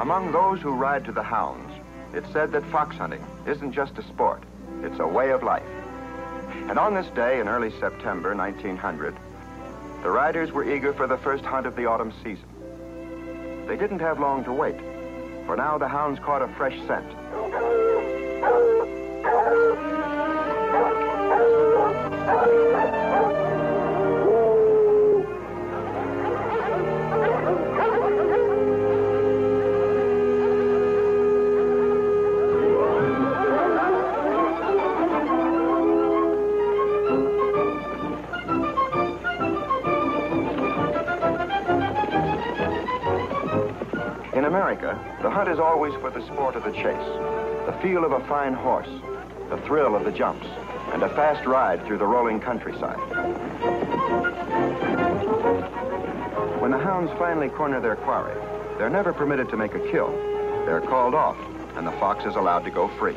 Among those who ride to the hounds, it's said that fox hunting isn't just a sport, it's a way of life. And on this day in early September 1900, the riders were eager for the first hunt of the autumn season. They didn't have long to wait, for now the hounds caught a fresh scent. In America, the hunt is always for the sport of the chase, the feel of a fine horse, the thrill of the jumps, and a fast ride through the rolling countryside. When the hounds finally corner their quarry, they're never permitted to make a kill. They're called off, and the fox is allowed to go free.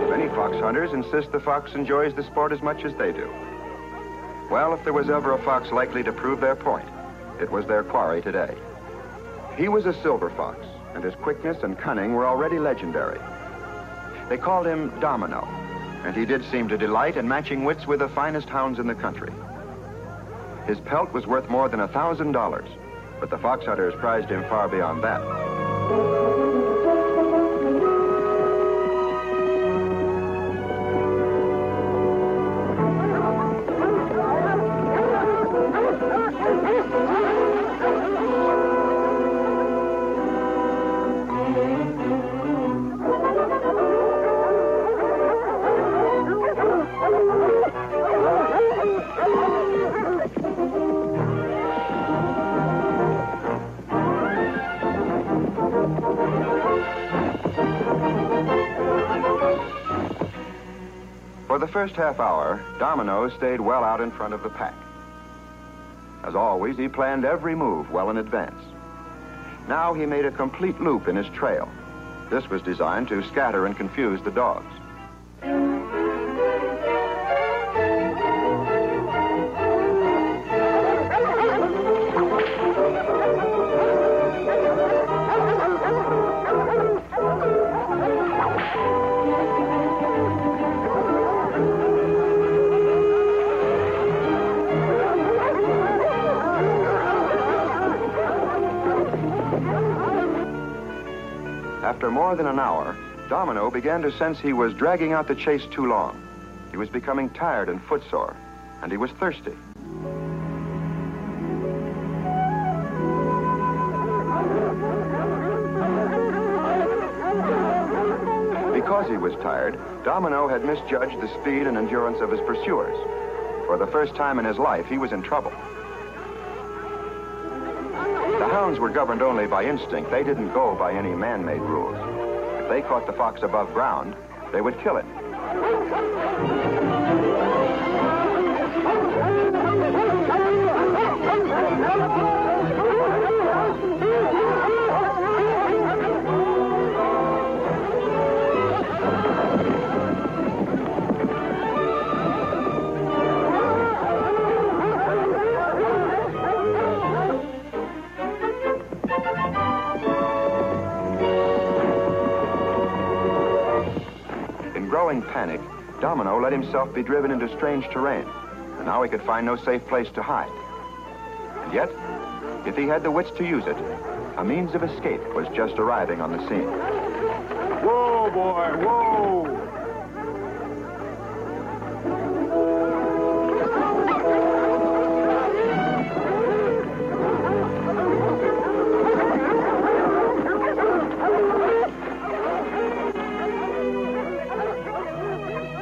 Many fox hunters insist the fox enjoys the sport as much as they do. Well, if there was ever a fox likely to prove their point, it was their quarry today. He was a silver fox, and his quickness and cunning were already legendary. They called him Domino, and he did seem to delight in matching wits with the finest hounds in the country. His pelt was worth more than $1,000, but the fox hunters prized him far beyond that. For the first half hour, Domino stayed well out in front of the pack. As always, he planned every move well in advance. Now he made a complete loop in his trail. This was designed to scatter and confuse the dogs. After more than an hour, Domino began to sense he was dragging out the chase too long. He was becoming tired and footsore, and he was thirsty. Because he was tired, Domino had misjudged the speed and endurance of his pursuers. For the first time in his life, he was in trouble. The hounds were governed only by instinct. They didn't go by any man-made rules. If they caught the fox above ground, they would kill it. In panic, Domino let himself be driven into strange terrain, and now he could find no safe place to hide. And yet, if he had the wits to use it, a means of escape was just arriving on the scene. Whoa, boy, whoa!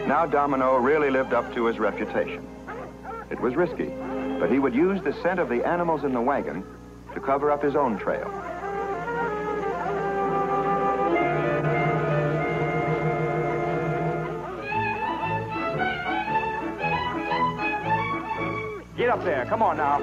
Now Domino really lived up to his reputation. It was risky, but he would use the scent of the animals in the wagon to cover up his own trail. Get up there, come on now.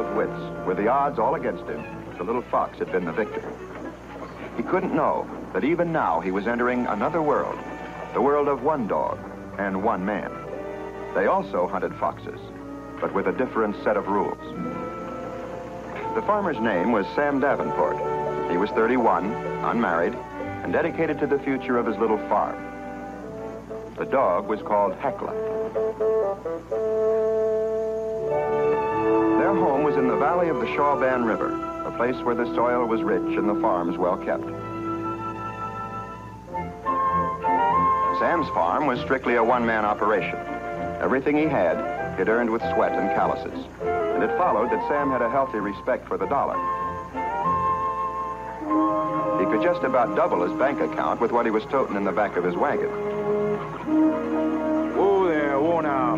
both wits. With the odds all against him, the little fox had been the victor. He couldn't know that even now he was entering another world, the world of one dog and one man. They also hunted foxes, but with a different set of rules. The farmer's name was Sam Davenport. He was 31, unmarried, and dedicated to the future of his little farm. The dog was called Hecla. Their home was in the valley of the Shawban River, a place where the soil was rich and the farms well kept. Sam's farm was strictly a one-man operation. Everything he had, he'd earned with sweat and calluses. And it followed that Sam had a healthy respect for the dollar. He could just about double his bank account with what he was toting in the back of his wagon. Whoa there, whoa now.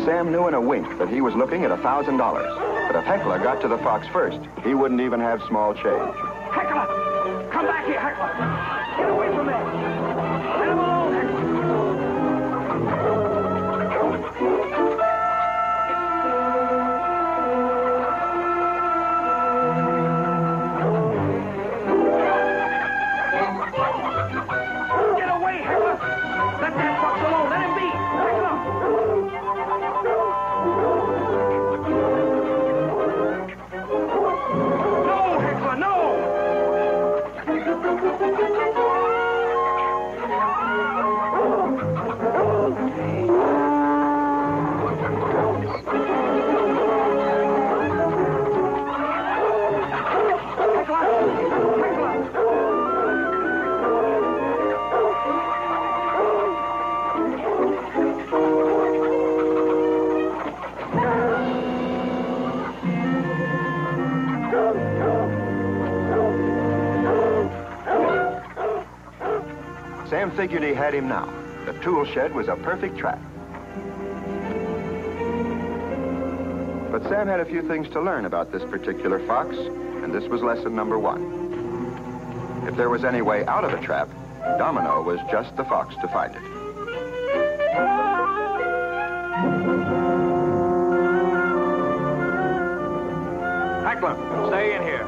Sam knew in a wink that he was looking at $1,000. But if Hecla got to the fox first, he wouldn't even have small change. Hecla! Come back here, Hecla! Get away from me! Let him alone, Hecla! Get away, Hecla! Let that fox alone! Let him be! Hecla! No, Hecla, no! Sam figured he had him now. The tool shed was a perfect trap. But Sam had a few things to learn about this particular fox, and this was lesson number 1. If there was any way out of a trap, Domino was just the fox to find it. Hecla, stay in here.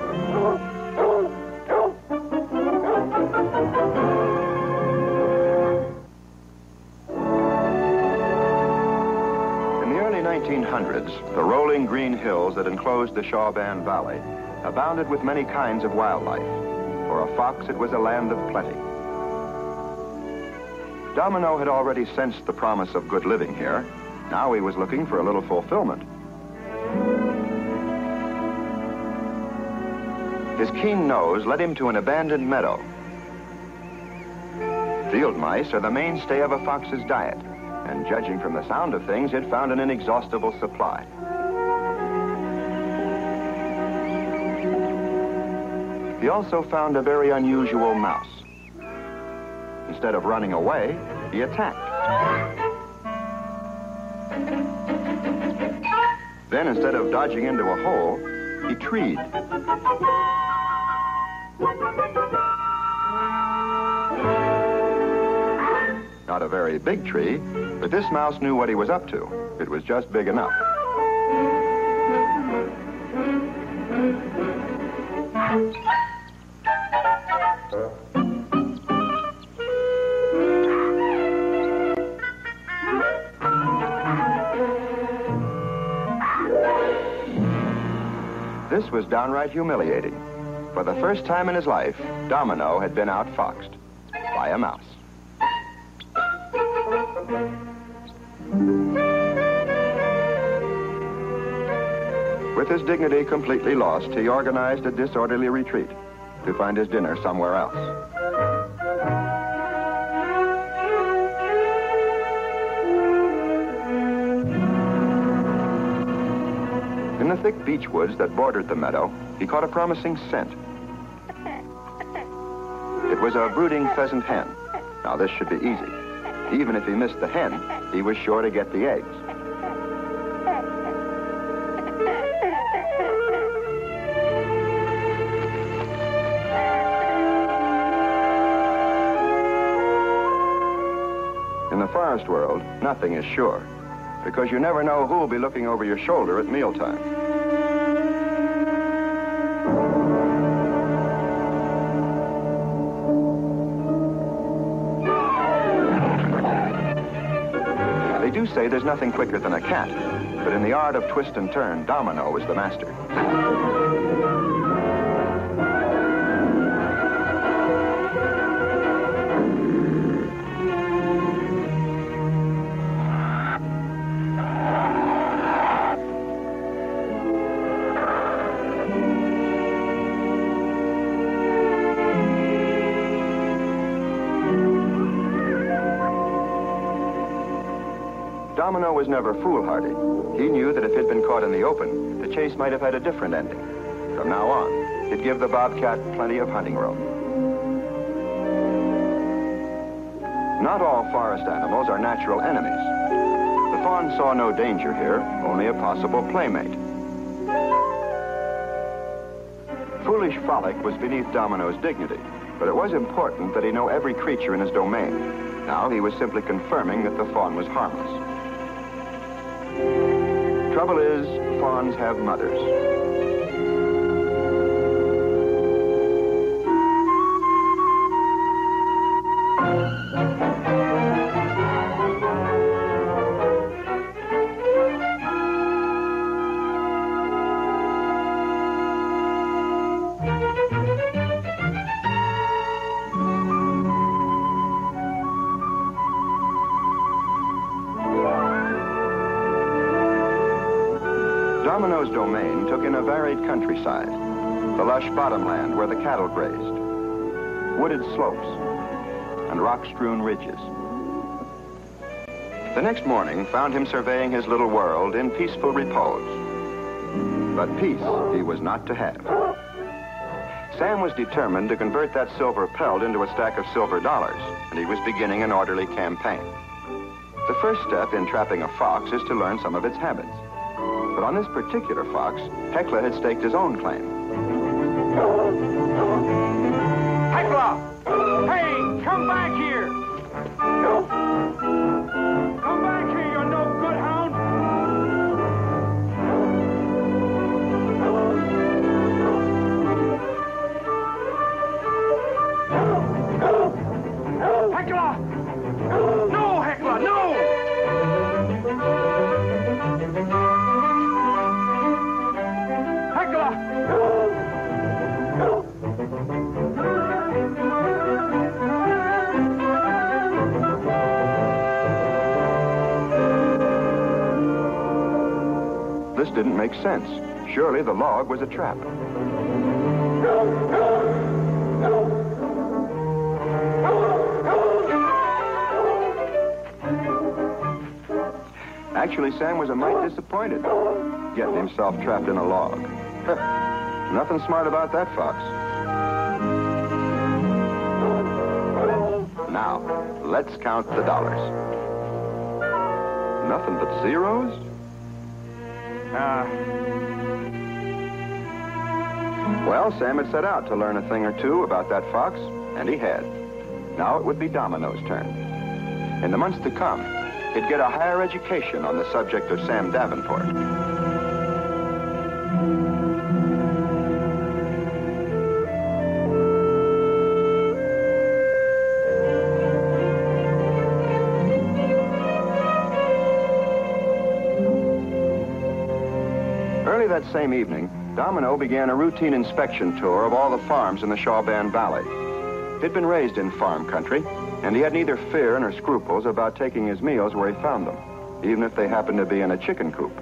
In the early 1900s, the rolling green hills that enclosed the Shawban Valley abounded with many kinds of wildlife. For a fox, it was a land of plenty. Domino had already sensed the promise of good living here. Now he was looking for a little fulfillment. His keen nose led him to an abandoned meadow. Field mice are the mainstay of a fox's diet, and judging from the sound of things, it found an inexhaustible supply. He also found a very unusual mouse. Instead of running away, he attacked. Then, instead of dodging into a hole, he treed. Not a very big tree, but this mouse knew what he was up to. It was just big enough. This was downright humiliating. For the first time in his life, Domino had been outfoxed by a mouse. With his dignity completely lost, he organized a disorderly retreat to find his dinner somewhere else. In the thick beech woods that bordered the meadow, he caught a promising scent. It was a brooding pheasant hen. Now this should be easy. Even if he missed the hen, he was sure to get the eggs. In the forest world, nothing is sure. because you never know who will be looking over your shoulder at mealtime. They do say there's nothing quicker than a cat, but in the art of twist and turn, Domino is the master. Domino was never foolhardy. He knew that if he'd been caught in the open, the chase might have had a different ending. From now on, he'd give the bobcat plenty of hunting room. Not all forest animals are natural enemies. The fawn saw no danger here, only a possible playmate. Foolish frolic was beneath Domino's dignity, but it was important that he know every creature in his domain. Now he was simply confirming that the fawn was harmless. Trouble is, fawns have mothers. Domino's domain took in a varied countryside. The lush bottomland where the cattle grazed, wooded slopes, and rock-strewn ridges. The next morning found him surveying his little world in peaceful repose. But peace he was not to have. Sam was determined to convert that silver pelt into a stack of silver dollars, and he was beginning an orderly campaign. The first step in trapping a fox is to learn some of its habits. But on this particular fox, Hecla had staked his own claim. Hecla! Hey, come back here! Come back here, you no good hound! Hecla! No, Hecla, no! This didn't make sense. Surely the log was a trap. Actually, Sam was a mite disappointed, getting himself trapped in a log. Nothing smart about that fox. Now, let's count the dollars. Nothing but zeros? Well, Sam had set out to learn a thing or two about that fox, and he had. Now it would be Domino's turn. In the months to come, he'd get a higher education on the subject of Sam Davenport. Early that same evening, Domino began a routine inspection tour of all the farms in the Chauban Valley. He'd been raised in farm country, and he had neither fear nor scruples about taking his meals where he found them, even if they happened to be in a chicken coop.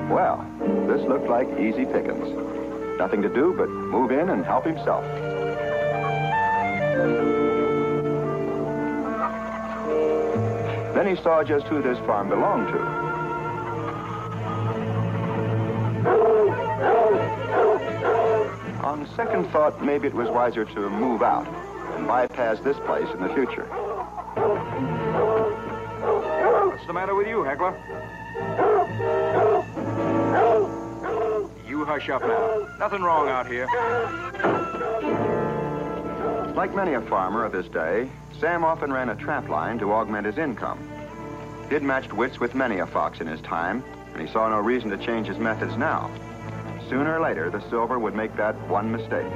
Well, this looked like easy pickings. Nothing to do but move in and help himself. Then he saw just who this farm belonged to. On second thought, maybe it was wiser to move out. and bypass this place in the future. What's the matter with you, Heckler? You hush up now. Nothing wrong out here. Like many a farmer of his day, Sam often ran a trap line to augment his income. He'd matched wits with many a fox in his time, and he saw no reason to change his methods now. Sooner or later, the silver would make that one mistake.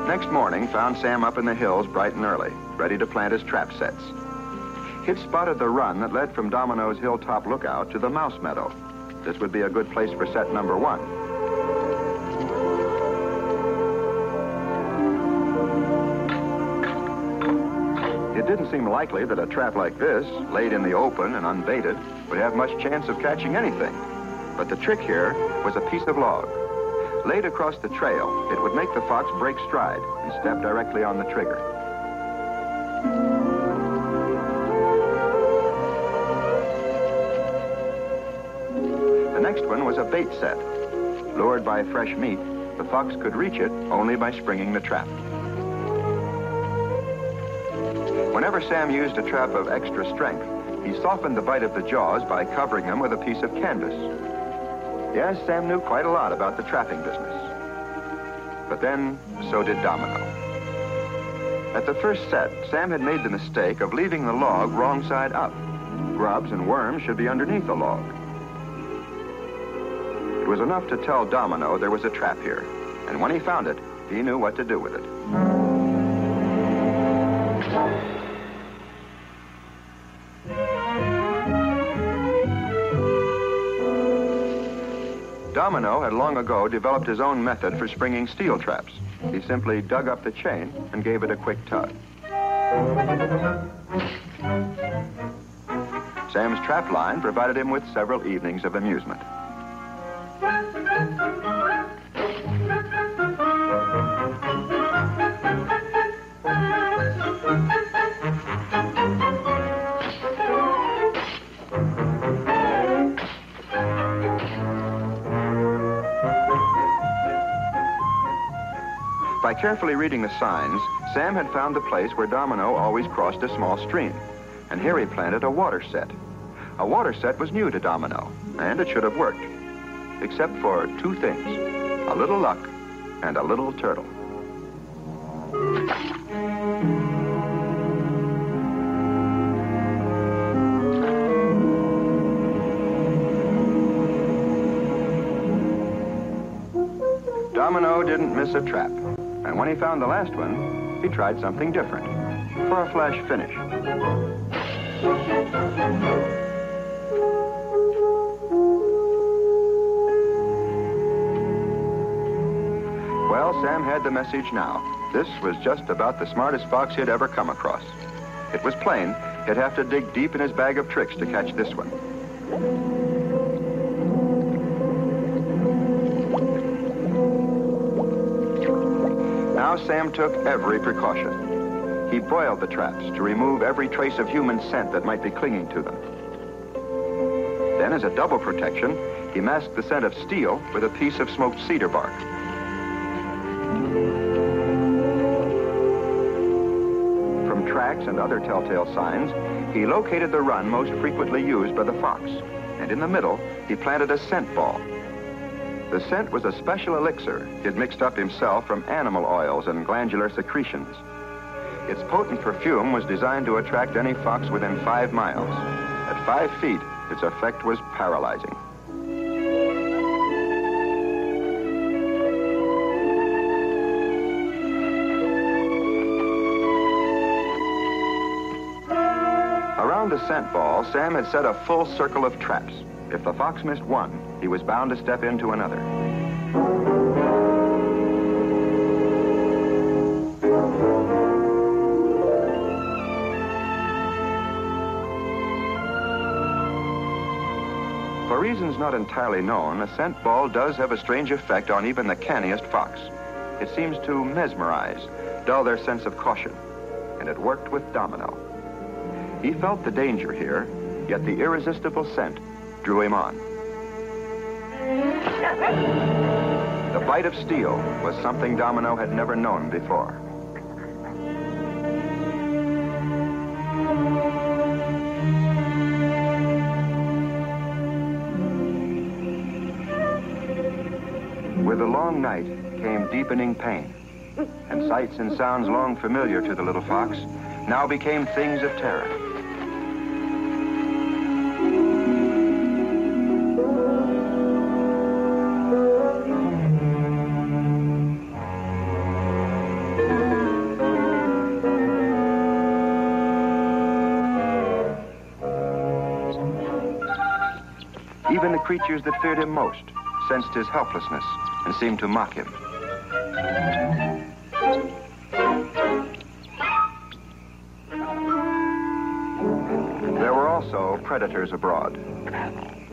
Next morning found Sam up in the hills bright and early, ready to plant his trap sets. He'd spotted the run that led from Domino's hilltop lookout to the mouse meadow. This would be a good place for set number 1. It didn't seem likely that a trap like this, laid in the open and unbaited, would have much chance of catching anything. But the trick here was a piece of log. Laid across the trail, it would make the fox break stride and step directly on the trigger. The next one was a bait set. Lured by fresh meat, the fox could reach it only by springing the trap. Whenever Sam used a trap of extra strength, he softened the bite of the jaws by covering them with a piece of canvas. Yes, Sam knew quite a lot about the trapping business. But then, so did Domino. At the first set, Sam had made the mistake of leaving the log wrong side up. Grubs and worms should be underneath the log. It was enough to tell Domino there was a trap here, and when he found it, he knew what to do with it. Domino had long ago developed his own method for springing steel traps. He simply dug up the chain and gave it a quick tug. Sam's trap line provided him with several evenings of amusement. By carefully reading the signs, Sam had found the place where Domino always crossed a small stream, and here he planted a water set. A water set was new to Domino, and it should have worked, except for 2 things, a little luck and a little turtle. Domino didn't miss a trap. And when he found the last one, he tried something different, for a flash finish. Well, Sam had the message now. This was just about the smartest fox he'd ever come across. It was plain he'd have to dig deep in his bag of tricks to catch this one. Now Sam took every precaution. He boiled the traps to remove every trace of human scent that might be clinging to them. Then, as a double protection, he masked the scent of steel with a piece of smoked cedar bark. From tracks and other telltale signs, he located the run most frequently used by the fox, and in the middle, he planted a scent ball. The scent was a special elixir he'd mixed up himself from animal oils and glandular secretions. Its potent perfume was designed to attract any fox within 5 miles. At 5 feet, its effect was paralyzing. Around the scent ball, Sam had set a full circle of traps. If the fox missed one, he was bound to step into another. For reasons not entirely known, a scent ball does have a strange effect on even the canniest fox. It seems to mesmerize, dull their sense of caution, and it worked with Domino. He felt the danger here, yet the irresistible scent drew him on. The bite of steel was something Domino had never known before. With the long night came deepening pain, and sights and sounds long familiar to the little fox now became things of terror. Even the creatures that feared him most sensed his helplessness and seemed to mock him. There were also predators abroad.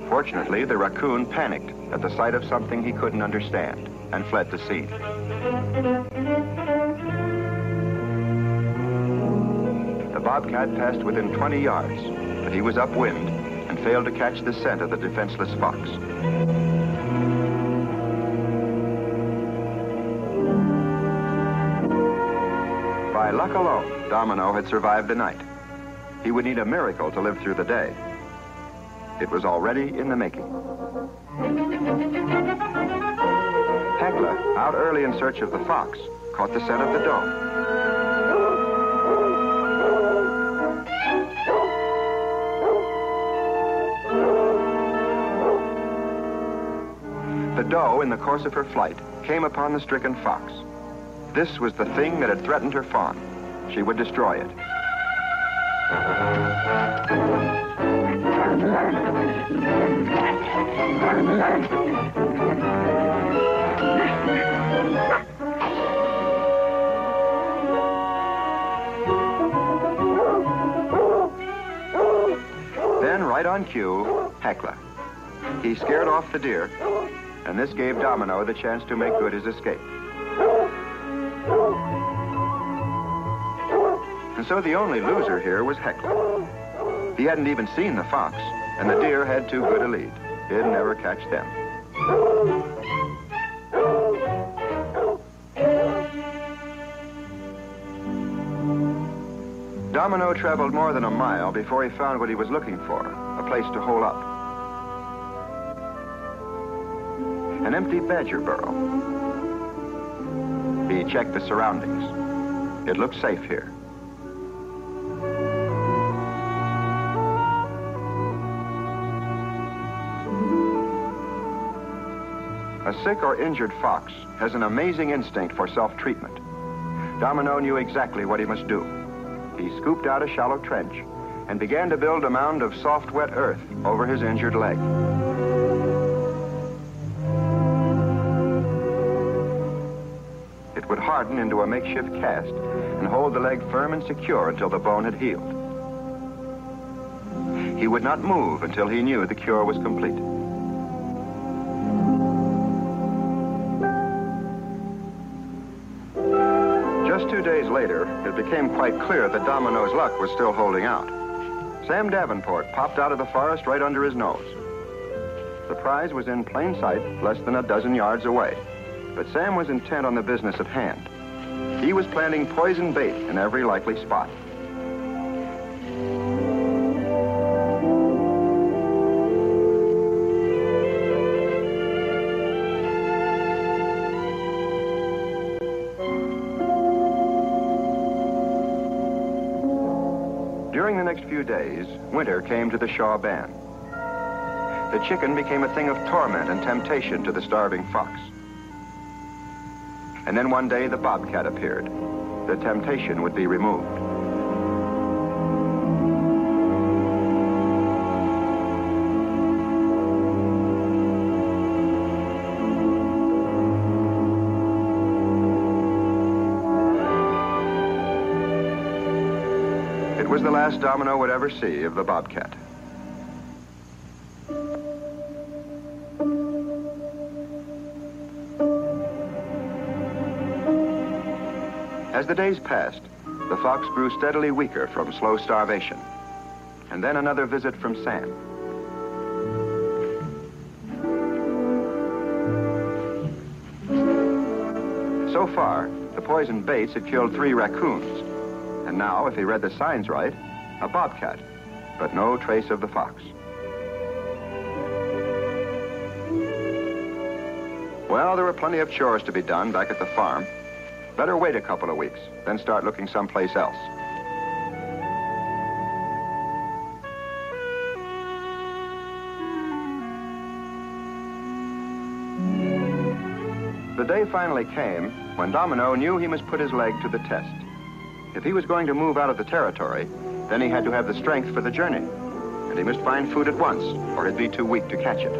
Fortunately, the raccoon panicked at the sight of something he couldn't understand and fled the scene. The bobcat passed within 20 yards, but he was upwind and failed to catch the scent of the defenseless fox. By luck alone, Domino had survived the night. He would need a miracle to live through the day. It was already in the making. Hecla, out early in search of the fox, caught the scent of the doe. The doe, in the course of her flight, came upon the stricken fox. This was the thing that had threatened her fawn. She would destroy it. Then, right on cue, Hecla. He scared off the deer, and this gave Domino the chance to make good his escape. And so the only loser here was Hecla. He hadn't even seen the fox, and the deer had too good a lead. He'd never catch them. Domino traveled more than a mile before he found what he was looking for, a place to hole up. An empty badger burrow. He checked the surroundings. It looked safe here. A sick or injured fox has an amazing instinct for self-treatment. Domino knew exactly what he must do. He scooped out a shallow trench and began to build a mound of soft, wet earth over his injured leg. It would harden into a makeshift cast and hold the leg firm and secure until the bone had healed. He would not move until he knew the cure was complete. Just 2 days later, it became quite clear that Domino's luck was still holding out. Sam Davenport popped out of the forest right under his nose. The prize was in plain sight, less than a dozen yards away. But Sam was intent on the business at hand. He was planting poison bait in every likely spot. During the next few days, winter came to the Shaw Band. The chicken became a thing of torment and temptation to the starving fox. And then one day the bobcat appeared. The temptation would be removed. It was the last Domino would ever see of the bobcat. As the days passed, the fox grew steadily weaker from slow starvation. And then another visit from Sam. So far, the poisoned baits had killed 3 raccoons. And now, if he read the signs right, a bobcat, but no trace of the fox. Well, there were plenty of chores to be done back at the farm. Better wait a couple of weeks, then start looking someplace else. The day finally came when Domino knew he must put his leg to the test. If he was going to move out of the territory, then he had to have the strength for the journey. And he must find food at once, or he'd be too weak to catch it.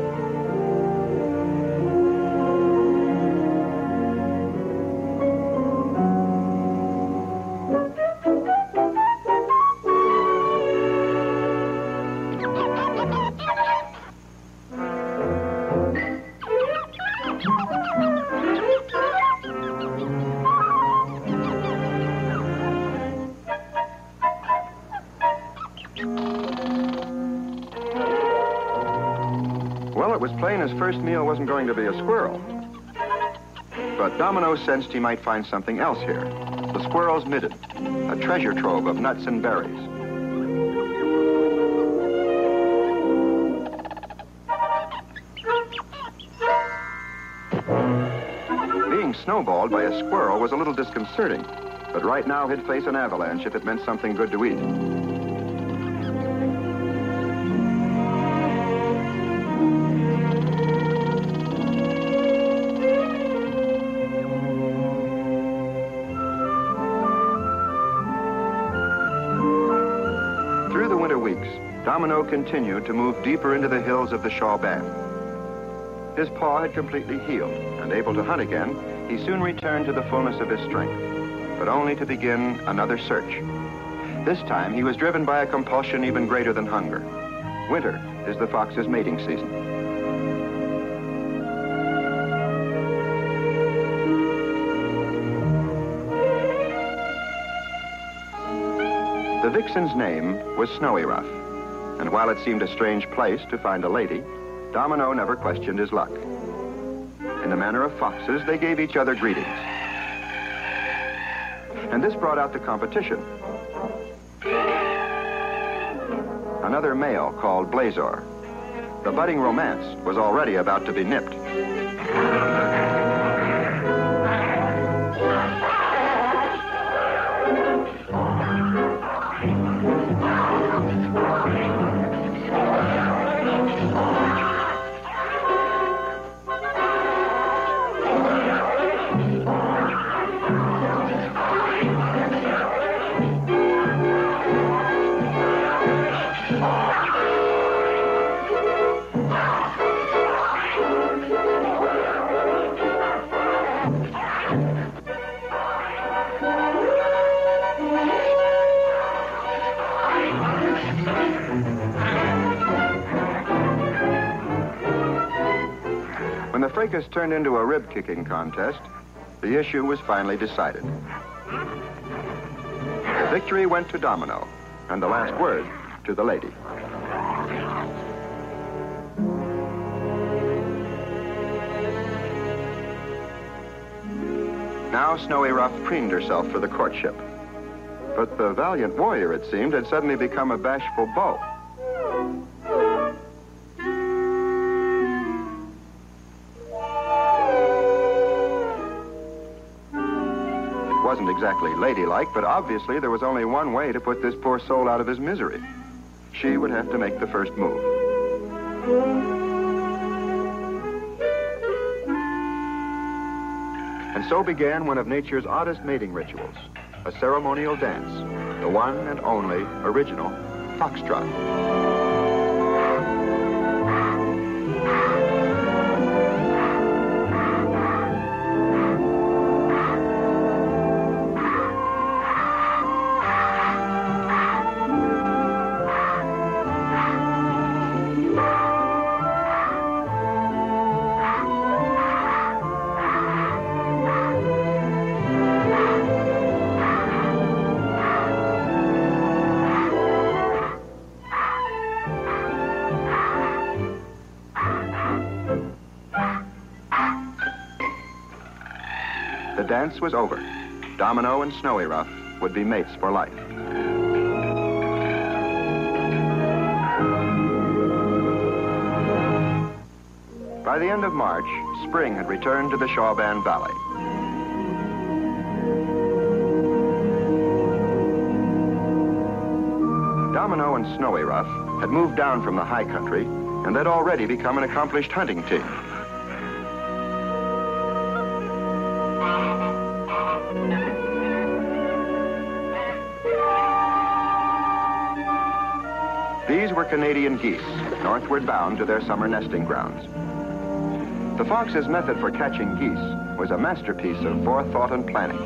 Well, it was plain his first meal wasn't going to be a squirrel. But Domino sensed he might find something else here. The squirrel's midden, a treasure trove of nuts and berries. Being snowballed by a squirrel was a little disconcerting, but right now he'd face an avalanche if it meant something good to eat. Through the winter weeks, Domino continued to move deeper into the hills of the Shaw Band. His paw had completely healed, and able to hunt again, he soon returned to the fullness of his strength, but only to begin another search. This time, he was driven by a compulsion even greater than hunger. Winter is the fox's mating season. The vixen's name was Snowy Ruff, and while it seemed a strange place to find a lady, Domino never questioned his luck. In the manner of foxes, they gave each other greetings. And this brought out the competition. Another male called Blazor. The budding romance was already about to be nipped. When the fracas turned into a rib-kicking contest, the issue was finally decided. The victory went to Domino, and the last word to the lady. Now Snowy Ruff preened herself for the courtship. But the valiant warrior, it seemed, had suddenly become a bashful beau. It wasn't exactly ladylike, but obviously there was only one way to put this poor soul out of his misery. She would have to make the first move. And so began one of nature's oddest mating rituals, a ceremonial dance, the one and only original foxtrot. dance was over. Domino and Snowy Ruff would be mates for life. By the end of March, spring had returned to the Shawban Valley. Domino and Snowy Ruff had moved down from the high country and had already become an accomplished hunting team. These were Canadian geese, northward bound to their summer nesting grounds. The fox's method for catching geese was a masterpiece of forethought and planning.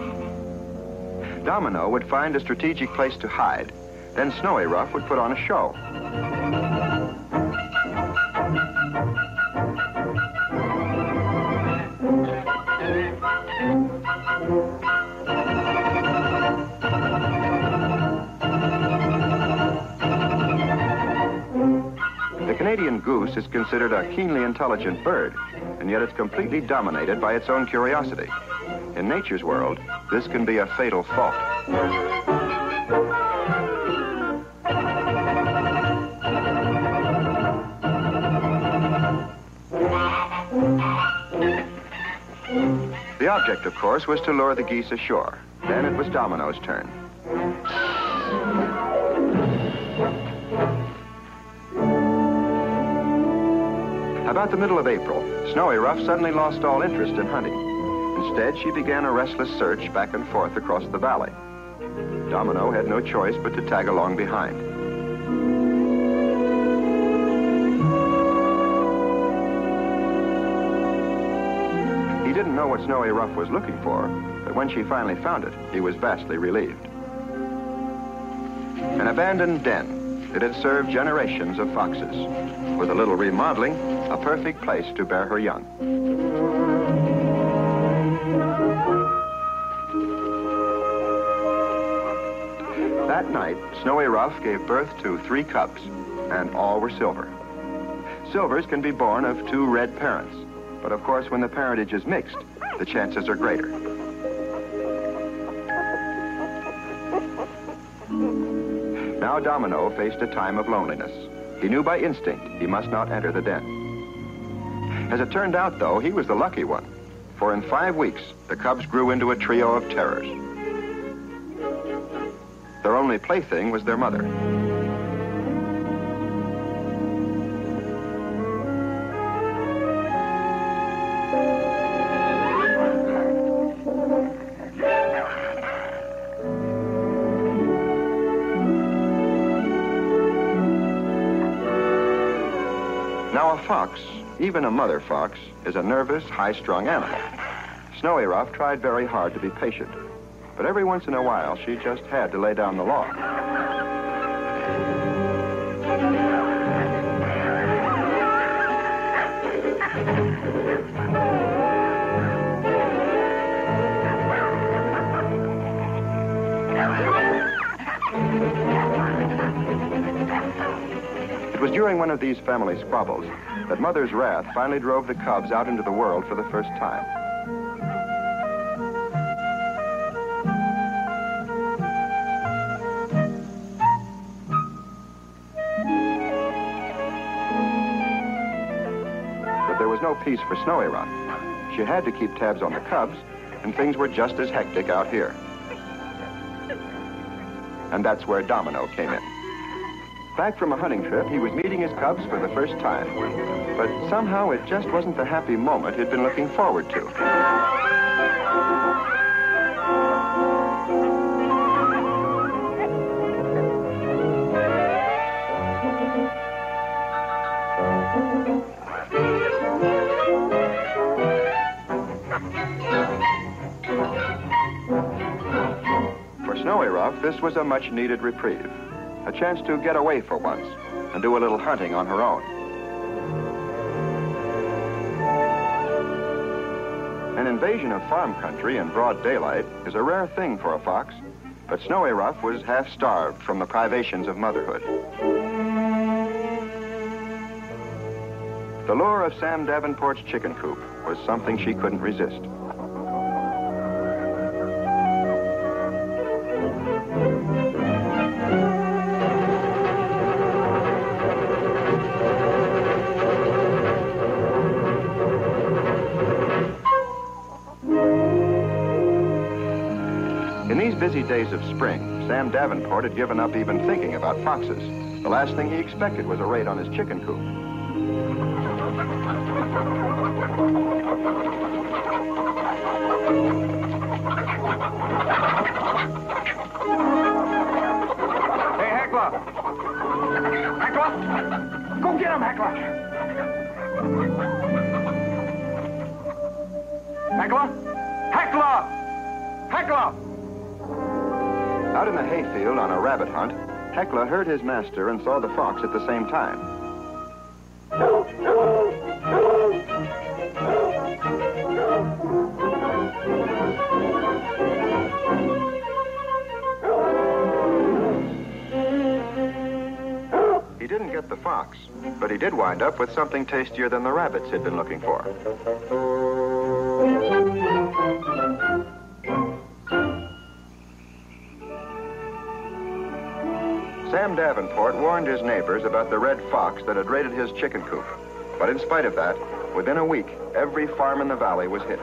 Domino would find a strategic place to hide, then Snowy Ruff would put on a show. The Canadian goose is considered a keenly intelligent bird, and yet it's completely dominated by its own curiosity. In nature's world, this can be a fatal fault. The object, of course, was to lure the geese ashore. Then it was Domino's turn. About the middle of April, Snowy Ruff suddenly lost all interest in hunting. Instead, she began a restless search back and forth across the valley. Domino had no choice but to tag along behind. He didn't know what Snowy Ruff was looking for, but when she finally found it, he was vastly relieved. An abandoned den. It had served generations of foxes. With a little remodeling, a perfect place to bear her young. That night, Snowy Ruff gave birth to 3 cubs, and all were silver. Silvers can be born of 2 red parents, but of course when the parentage is mixed, the chances are greater. Now Domino faced a time of loneliness. He knew by instinct he must not enter the den. As it turned out, though, he was the lucky one, for in 5 weeks, the cubs grew into a trio of terrors. Their only plaything was their mother. Now a fox, even a mother fox, is a nervous, high-strung animal. Snowy Ruff tried very hard to be patient, but every once in a while she just had to lay down the law. It was during one of these family squabbles that Mother's wrath finally drove the cubs out into the world for the first time. But there was no peace for Snowy Ruff. She had to keep tabs on the cubs, and things were just as hectic out here. And that's where Domino came in. Back from a hunting trip, he was meeting his cubs for the first time. But somehow it just wasn't the happy moment he'd been looking forward to. For Snowy Ruff, this was a much-needed reprieve. A chance to get away for once and do a little hunting on her own. An invasion of farm country in broad daylight is a rare thing for a fox, but Snowy Ruff was half starved from the privations of motherhood. The lure of Sam Davenport's chicken coop was something she couldn't resist. busy days of spring, Sam Davenport had given up even thinking about foxes. The last thing he expected was a raid on his chicken coop. Hey, Heckler! Heckler! Go get him, Heckler! Heckler! Heckler! Heckler! Out in the hayfield on a rabbit hunt, Heckler heard his master and saw the fox at the same time. He didn't get the fox, but he did wind up with something tastier than the rabbits he'd been looking for. Sam Davenport warned his neighbors about the red fox that had raided his chicken coop. But in spite of that, within a week, every farm in the valley was hit.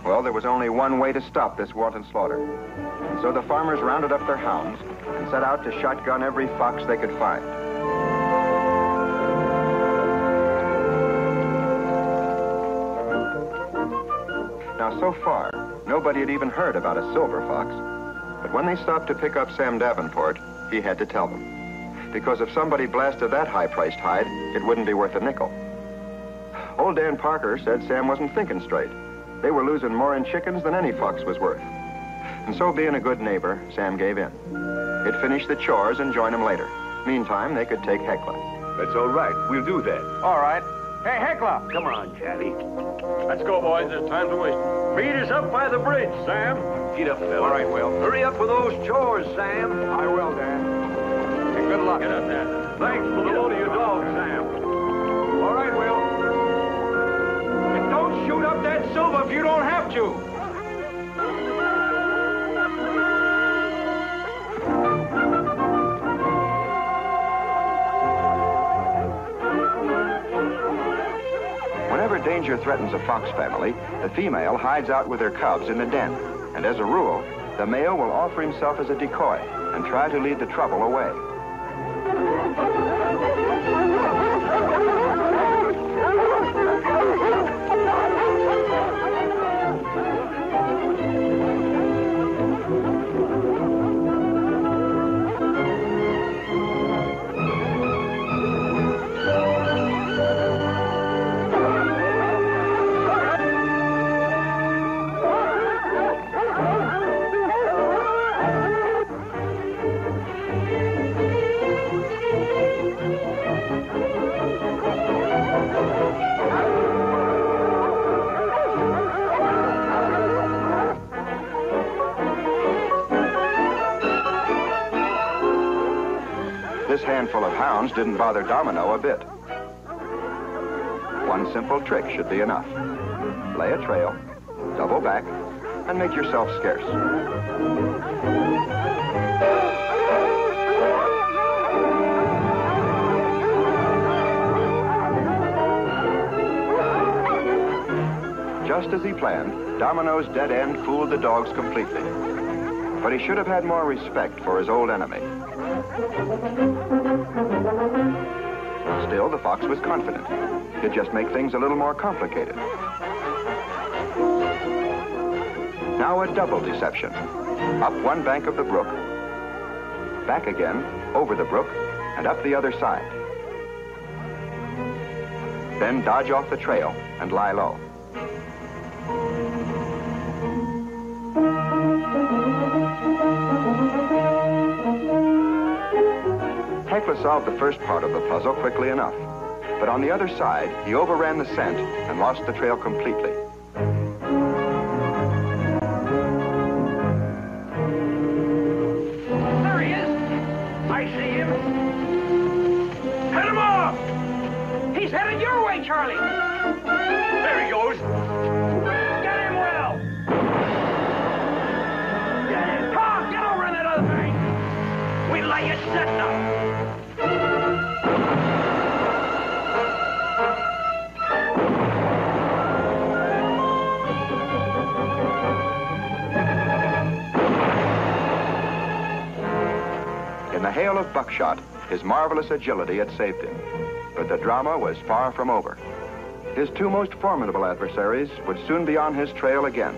Well, there was only one way to stop this wanton slaughter. So the farmers rounded up their hounds and set out to shotgun every fox they could find. Now, so far, nobody had even heard about a silver fox. But when they stopped to pick up Sam Davenport, he had to tell them. Because if somebody blasted that high-priced hide, it wouldn't be worth a nickel. Old Dan Parker said Sam wasn't thinking straight. They were losing more in chickens than any fox was worth. And so, being a good neighbor, Sam gave in. He'd finish the chores and join him later. Meantime, they could take Heckler. That's all right. We'll do that. All right. Hey, Heckler! Come on, Chatty. Let's go, boys. There's time to waste. Meet us up by the bridge, Sam. Get up, fella. All right, Will. Hurry up with those chores, Sam. I will, Dan. Hey, good luck. Get up there. Thanks for the load of your dog, Sam. All right, Will. And don't shoot up that silver if you don't have to. Whenever danger threatens a fox family, the female hides out with her cubs in the den. And as a rule, the male will offer himself as a decoy and try to lead the trouble away. This handful of hounds didn't bother Domino a bit. One simple trick should be enough. Lay a trail, double back, and make yourself scarce. Just as he planned, Domino's dead end fooled the dogs completely. But he should have had more respect for his old enemy. Still, the fox was confident. He'd just make things a little more complicated. Now a double deception. Up one bank of the brook, back again, over the brook, and up the other side. Then dodge off the trail and lie low. Heckler solved the first part of the puzzle quickly enough. But on the other side, he overran the scent and lost the trail completely. There he is. I see him. Head him off! Hey, Charlie. There he goes. Get him, Will. Get him. Tom, get over in that other thing. We lay you sit now. In the hail of buckshot, his marvelous agility had saved him. But the drama was far from over. His two most formidable adversaries would soon be on his trail again.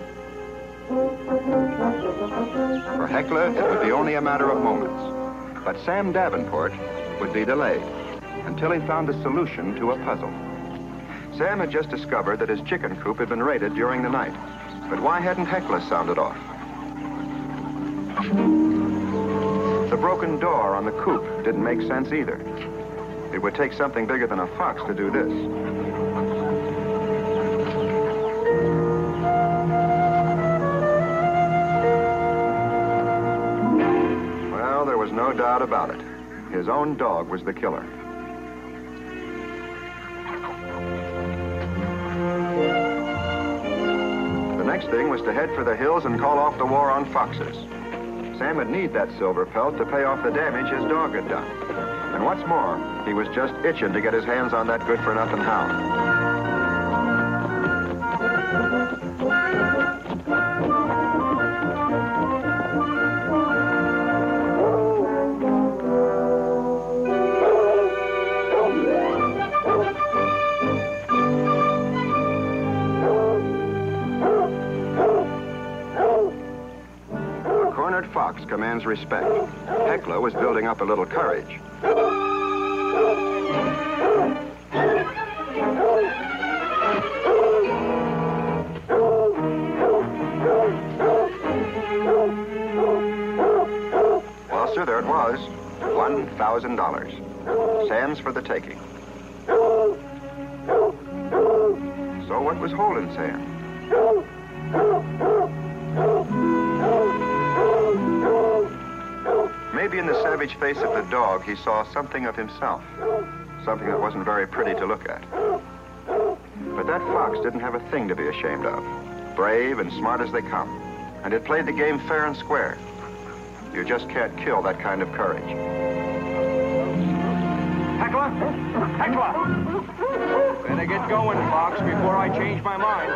For Heckler, it would be only a matter of moments. But Sam Davenport would be delayed until he found a solution to a puzzle. Sam had just discovered that his chicken coop had been raided during the night. But why hadn't Heckler sounded off? The broken door on the coop didn't make sense either. It would take something bigger than a fox to do this. Well, there was no doubt about it. His own dog was the killer. The next thing was to head for the hills and call off the war on foxes. Sam would need that silver pelt to pay off the damage his dog had done. And what's more, he was just itching to get his hands on that good-for-nothing hound. Fox commands respect. Heckler was building up a little courage. Well, sir, there it was. $1,000. Sam's for the taking. So what was holding Sam? Maybe in the savage face of the dog, he saw something of himself. Something that wasn't very pretty to look at. But that fox didn't have a thing to be ashamed of. Brave and smart as they come. And it played the game fair and square. You just can't kill that kind of courage. Heckler? Heckler! Better get going, Fox, before I change my mind.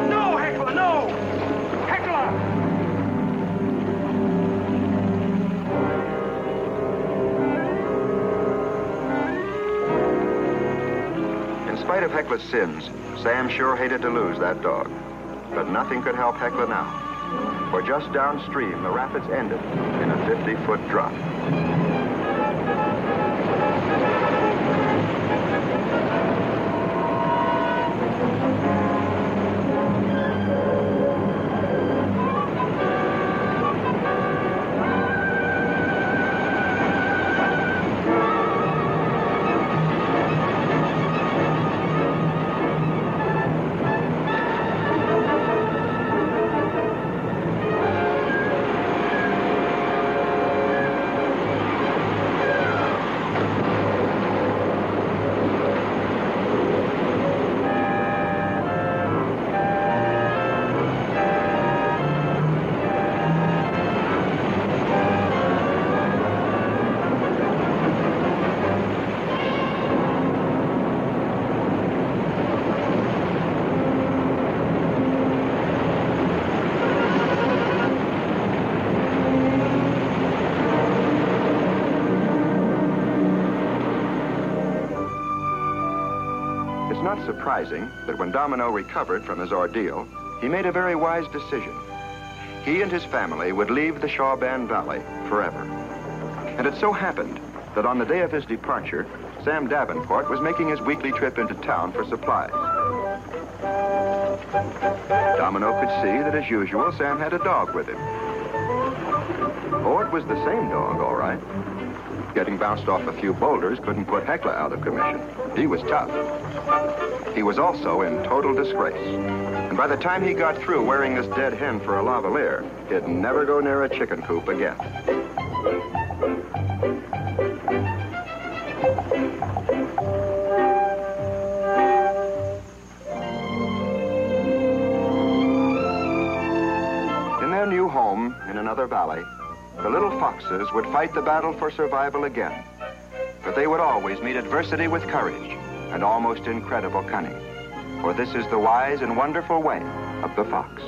No, Heckler, no! Heckler! In spite of Heckler's sins, Sam sure hated to lose that dog. But nothing could help Heckler now. For just downstream, the rapids ended in a 50-foot drop. It's not surprising that when Domino recovered from his ordeal, he made a very wise decision. He and his family would leave the Shawban Valley forever. And it so happened that on the day of his departure, Sam Davenport was making his weekly trip into town for supplies. Domino could see that, as usual, Sam had a dog with him. Oh, it was the same dog, all right. Getting bounced off a few boulders couldn't put Heckler out of commission. He was tough. He was also in total disgrace. And by the time he got through wearing this dead hen for a lavalier, he'd never go near a chicken coop again. In their new home in another valley, the little foxes would fight the battle for survival again. But they would always meet adversity with courage and almost incredible cunning. For this is the wise and wonderful way of the fox.